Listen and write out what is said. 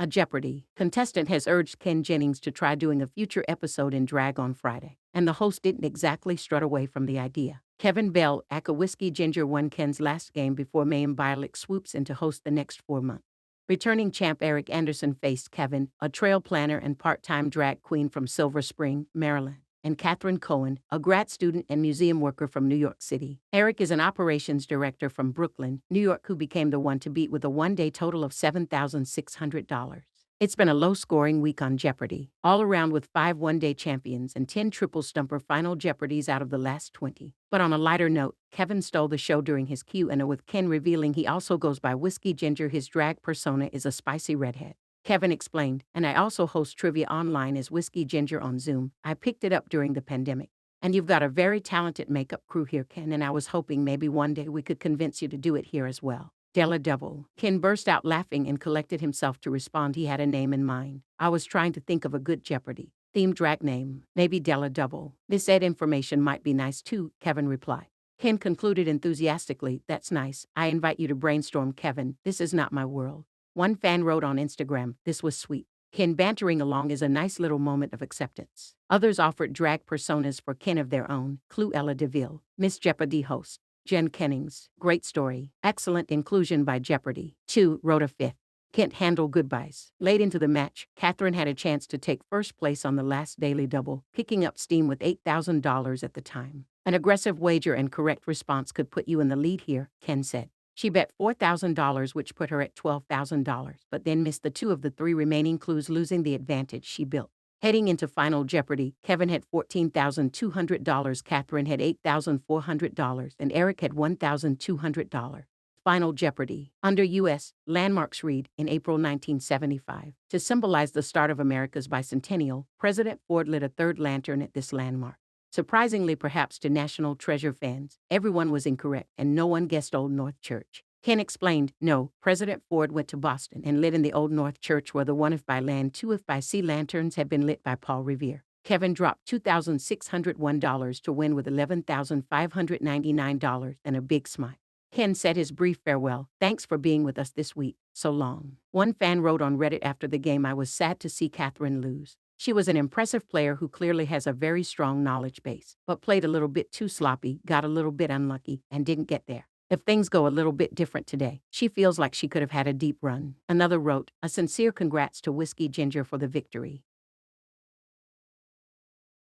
A Jeopardy! Contestant has urged Ken Jennings to try doing a future episode in drag on Friday, and the host didn't exactly strut away from the idea. Belle, aka Whisky Ginger, won Ken's last game before Mayim Bialik swoops in to host the next 4 months. Returning champ Eric Anderson faced Kevin, a trail planner and part-time drag queen from Silver Spring, Maryland, and Katherine Cohen, a grad student and museum worker from New York City. Eric is an operations director from Brooklyn, New York, who became the one to beat with a one-day total of $7,600. It's been a low-scoring week on Jeopardy, all around, with 5 one-day champions and 10 triple stumper Final Jeopardys out of the last 20. But on a lighter note, Kevin stole the show during his Q&A, with Ken revealing he also goes by Whisky Ginger. His drag persona is a spicy redhead. Kevin explained, "And I also host trivia online as Whisky Ginger on Zoom. I picked it up during the pandemic. And you've got a very talented makeup crew here, Ken, and I was hoping maybe one day we could convince you to do it here as well." Della double. Ken burst out laughing and collected himself to respond he had a name in mind. "I was trying to think of a good Jeopardy themed drag name. Maybe Della double. This Ed information might be nice too," Kevin replied. Ken concluded enthusiastically, "That's nice. I invite you to brainstorm, Kevin. This is not my world." One fan wrote on Instagram, "This was sweet. Ken bantering along is a nice little moment of acceptance." Others offered drag personas for Ken of their own. Clue Ella DeVille, Miss Jeopardy host. Ken Jennings, "Great story. Excellent inclusion by Jeopardy!" 2 wrote a fifth. Can't handle goodbyes. Late into the match, Katherine had a chance to take first place on the last Daily Double, kicking up steam with $8,000 at the time. "An aggressive wager and correct response could put you in the lead here," Ken said. She bet $4,000, which put her at $12,000, but then missed the 2 of the 3 remaining clues, losing the advantage she built. Heading into Final Jeopardy, Kevin had $14,200, Katherine had $8,400, and Eric had $1,200. Final Jeopardy! Under U.S. landmarks read, in April 1975, to symbolize the start of America's bicentennial, President Ford lit a third lantern at this landmark. Surprisingly, perhaps to National Treasure fans, everyone was incorrect and no one guessed Old North Church. Ken explained, "No, President Ford went to Boston and lit in the Old North Church, where the 1 if by land, 2 if by sea lanterns had been lit by Paul Revere." Kevin dropped $2,601 to win with $11,599 and a big smile. Ken said his brief farewell, "Thanks for being with us this week. So long." One fan wrote on Reddit after the game, "I was sad to see Katherine lose. She was an impressive player who clearly has a very strong knowledge base, but played a little bit too sloppy, got a little bit unlucky, and didn't get there. If things go a little bit different today, she feels like she could have had a deep run." Another wrote, "A sincere congrats to Whisky Ginger for the victory.